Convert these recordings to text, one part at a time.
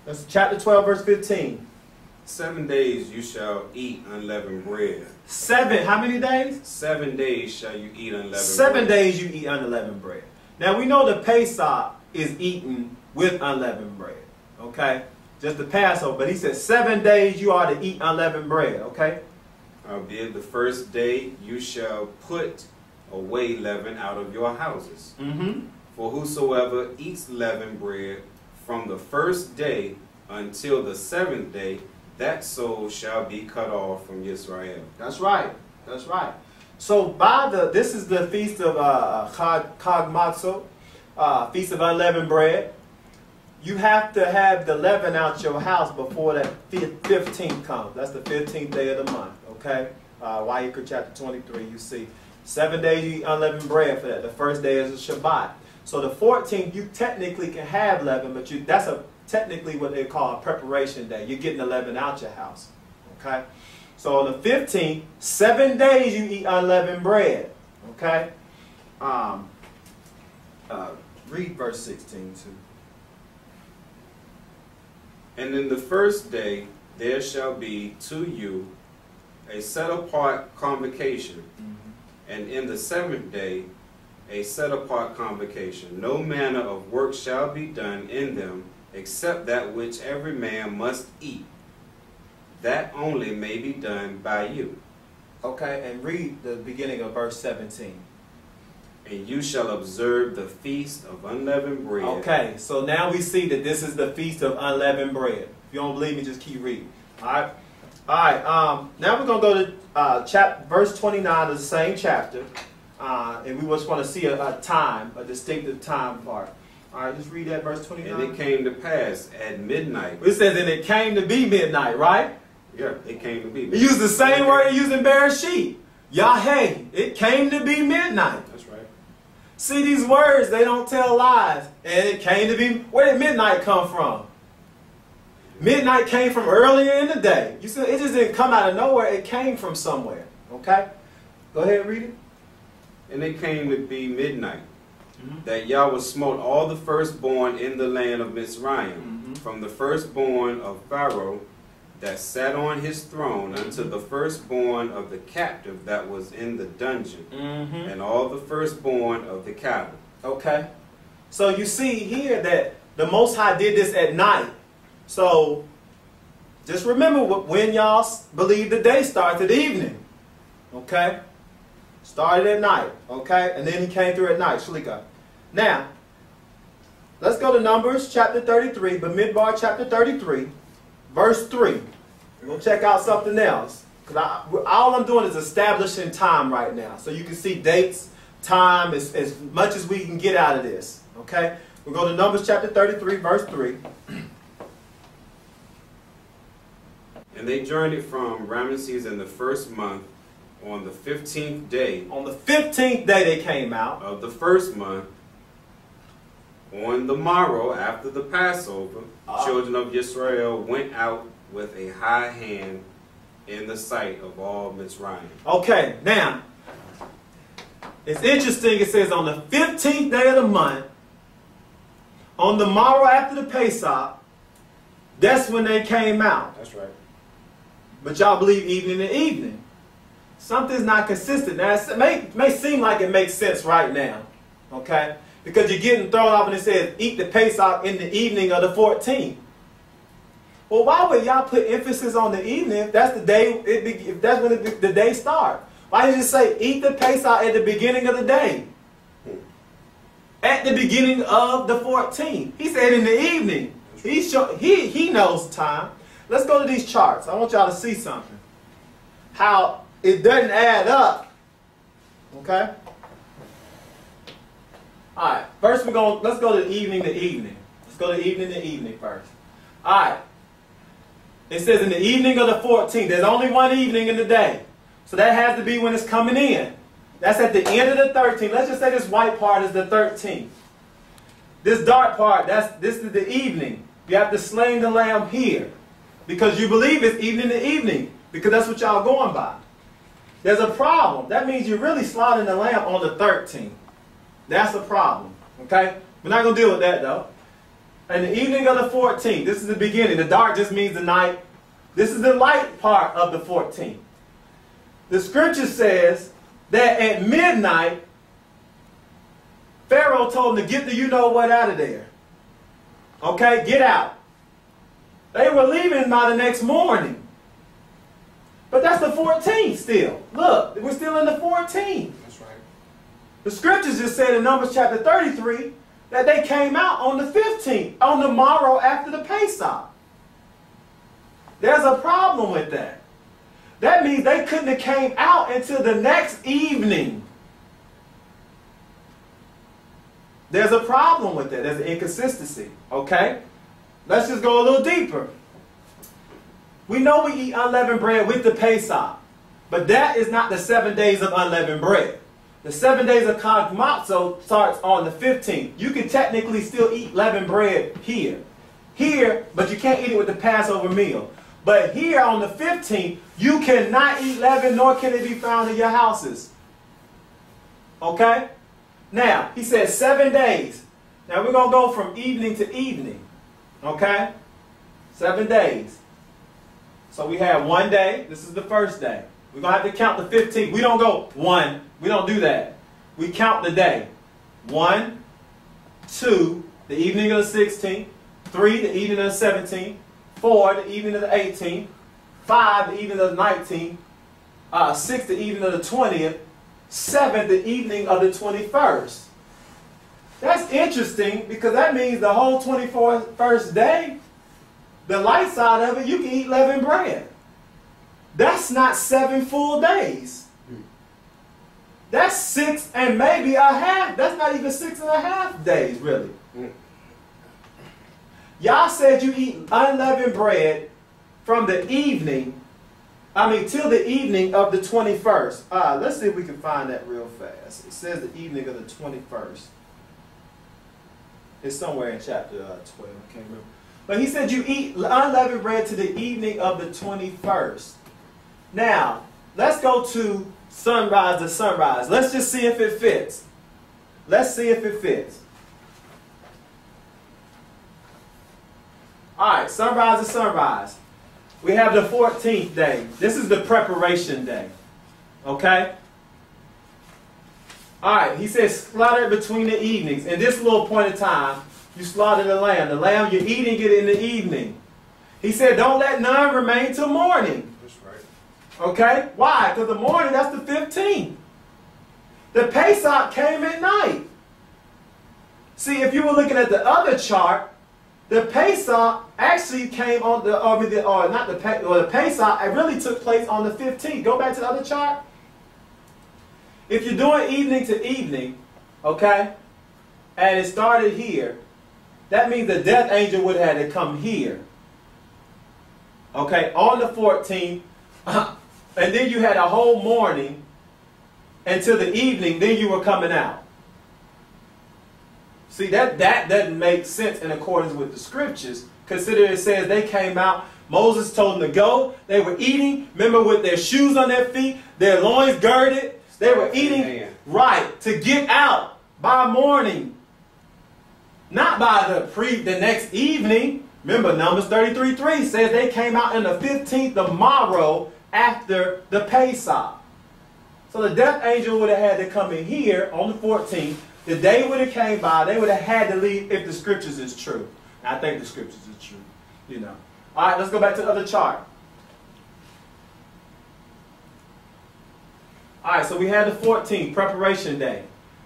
That's chapter 12, verse 15. 7 days you shall eat unleavened bread. How many days? 7 days shall you eat unleavened bread. 7 days you eat unleavened bread. Now we know the Pesach is eaten with unleavened bread. Okay? Just the Passover. But he said 7 days you are to eat unleavened bread. Okay? Albeit the first day you shall put away leaven out of your houses. For whosoever eats leavened bread from the first day until the 7th day, that soul shall be cut off from Israel. That's right. That's right. So this is the feast of Chag Matzot, feast of unleavened bread. You have to have the leaven out your house before that 15th comes. That's the 15th day of the month. Okay? Vayikra chapter 23, you see. 7 days you eat unleavened bread for that. The first day is a Shabbat. So the 14th, you technically can have leaven, but that's technically what they call a preparation day. You're getting the leaven out your house. Okay? So on the 15th, 7 days you eat unleavened bread. Okay? Read verse 16 too. And in the first day there shall be to you a set apart convocation, and in the 7th day a set apart convocation. No manner of work shall be done in them, except that which every man must eat. That only may be done by you. Okay, and read the beginning of verse 17. And you shall observe the feast of unleavened bread. Okay, so now we see that this is the feast of unleavened bread. If you don't believe me, just keep reading. All right. Now we're going to go to verse 29 of the same chapter. And we just want to see a distinctive time part. All right, just read that verse 29. And it came to pass at midnight. It says, and it came to be midnight, right? Yeah, it came to be midnight. He used the same word he used in Bereshit. Yahweh, it came to be midnight. That's right. See, these words, they don't tell lies. And it came to be, where did midnight come from? Midnight came from earlier in the day. You see, it just didn't come out of nowhere. It came from somewhere. Okay? Go ahead and read it. And it came to be midnight, that Yahweh smote all the firstborn in the land of Mitzrayim, from the firstborn of Pharaoh that sat on his throne unto the firstborn of the captive that was in the dungeon, and all the firstborn of the cattle. Okay? So you see here that the Most High did this at night. So just remember when y'all believe the day starts at evening. Okay? Started at night. Okay? And then he came through at night. Shlika. Now, let's go to Numbers chapter 33, Bamidbar chapter 33, verse 3. We're going to check out something else. Because all I'm doing is establishing time right now. So you can see dates, time, as much as we can get out of this. Okay? We'll go to Numbers chapter 33, verse 3. And they journeyed from Ramesses in the first month on the 15th day. On the 15th day they came out. Of the first month. On the morrow after the Passover, children of Israel went out with a high hand in the sight of all Mitzrayim. Okay, now, it's interesting. It says on the 15th day of the month, on the morrow after the Pesach, that's when they came out. That's right. But y'all believe evening to evening. Something's not consistent. Now, it may seem like it makes sense right now. Okay? Because you're getting thrown off and it says, eat the Pesach in the evening of the 14th. Well, why would y'all put emphasis on the evening if that's the day, if that's when the day starts? Why did you say, eat the Pesach at the beginning of the day? At the beginning of the 14th. He said in the evening. He knows time. Let's go to these charts. I want y'all to see something. How it doesn't add up. Okay? Alright, first let's go to evening to evening. Let's go to evening to evening first. Alright. It says in the evening of the 14th. There's only one evening in the day. So that has to be when it's coming in. That's at the end of the 13th. Let's just say this white part is the 13th. This dark part, this is the evening. You have to slay the lamb here. Because you believe it's evening to evening. Because that's what y'all going by. There's a problem. That means you're really slaughtering the lamb on the 13th. That's a problem. Okay? We're not going to deal with that though. And the evening of the 14th, this is the beginning. The dark just means the night. This is the light part of the 14th. The scripture says that at midnight, Pharaoh told them to get the you-know-what out of there. Okay, get out. They were leaving by the next morning. But that's the 14th still. Look, we're still in the 14th. That's right. The scriptures just said in Numbers chapter 33 that they came out on the 15th, on the morrow after the Pesach. There's a problem with that. That means they couldn't have came out until the next evening. There's a problem with that. There's an inconsistency. Okay? Let's just go a little deeper. We know we eat unleavened bread with the Pesach, but that is not the 7 days of unleavened bread. The 7 days of Chag Matzo starts on the 15th. You can technically still eat leavened bread here. Here, but you can't eat it with the Passover meal. But here on the 15th, you cannot eat leaven, nor can it be found in your houses. Okay? Now, he says 7 days. Now, we're going to go from evening to evening. Okay? 7 days. So we have 1 day. This is the first day. We're going to have to count the 15th. We don't go 1. We don't do that. We count the day. 1, 2, the evening of the 16th. 3, the evening of the 17th. 4, the evening of the 18th. 5, the evening of the 19th. 6, the evening of the 20th. 7, the evening of the 21st. That's interesting because that means the whole 21st day, the light side of it, you can eat leavened bread. That's not 7 full days. That's 6 and maybe a half. That's not even 6.5 days, really. Y'all said you eat unleavened bread from the evening, till the evening of the 21st. Let's see if we can find that real fast. It says the evening of the 21st. It's somewhere in chapter 12. I can't remember. But he said you eat unleavened bread to the evening of the 21st. Now, let's go to sunrise to sunrise. Let's just see if it fits. Let's see if it fits. All right, sunrise to sunrise. We have the 14th day. This is the preparation day. Okay? All right, he says slaughter between the evenings. In this little point of time, you slaughter the lamb. The lamb, you're eating it in the evening. He said, don't let none remain till morning. That's right. Okay? Why? Because the morning, that's the 15th. The Pesach came at night. See, if you were looking at the other chart, the Pesach actually came on the Pesach, it really took place on the 15th. Go back to the other chart. If you're doing evening to evening, okay, and it started here, that means the death angel would have had to come here. Okay, on the 14th, and then you had a whole morning until the evening, then you were coming out. See, that doesn't make sense in accordance with the scriptures. Consider it says they came out, Moses told them to go, they were eating, remember, with their shoes on their feet, their loins girded, they were eating, right, to get out by morning. Not by the next evening. Remember, Numbers 33:3 says they came out in the 15th of morrow after the Pesach. So the death angel would have had to come in here on the 14th. The day would have came by. They would have had to leave if the scriptures is true. And I think the scriptures is true. You know. All right, let's go back to the other chart. All right, so we had the 14th, preparation day.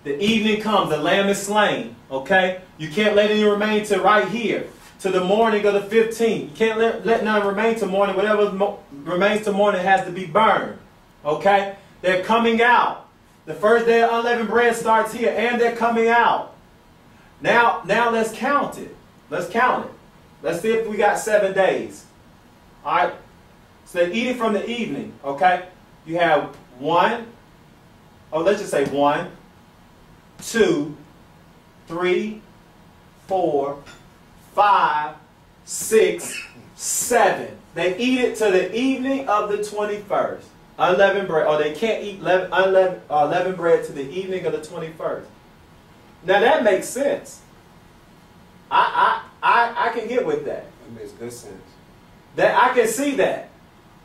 The evening comes, the lamb is slain, okay? You can't let any remain to right here, to the morning of the 15th. You can't let none remain to morning. Whatever remains to morning has to be burned, okay? They're coming out. The first day of unleavened bread starts here, and they're coming out. Now let's count it. Let's count it. Let's see if we got 7 days. All right? So they eat it from the evening, okay? You have 1, let's just say 1, 2, 3, 4, 5, 6, 7. They eat it to the evening of the 21st. Unleavened bread, or they can't eat leavened bread to the evening of the 21st. Now that makes sense. I can get with that. That makes good sense. That I can see that.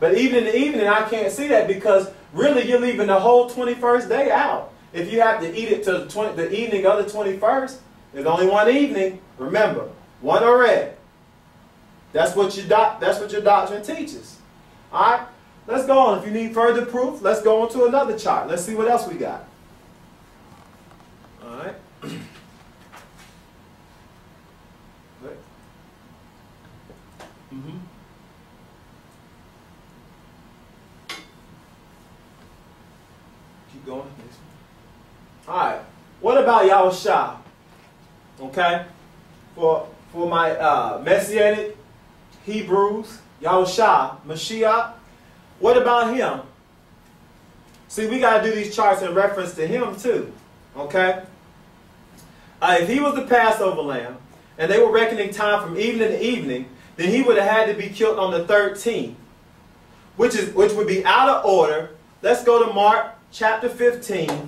But even in the evening, I can't see that because really you're leaving the whole 21st day out. If you have to eat it to the evening of the 21st, there's only one evening. Remember, one already. That's what your doctrine teaches. All right, let's go on. If you need further proof, let's go on to another chart. Let's see what else we got. All right. Mm-hmm. Keep going. All right. What about Yahushua? Okay. For my Messianic Hebrews, Yahushua, Mashiach. What about him? See, we got to do these charts in reference to him too. Okay. If he was the Passover lamb, and they were reckoning time from evening to evening, then he would have had to be killed on the 13th, which would be out of order. Let's go to Mark chapter 15.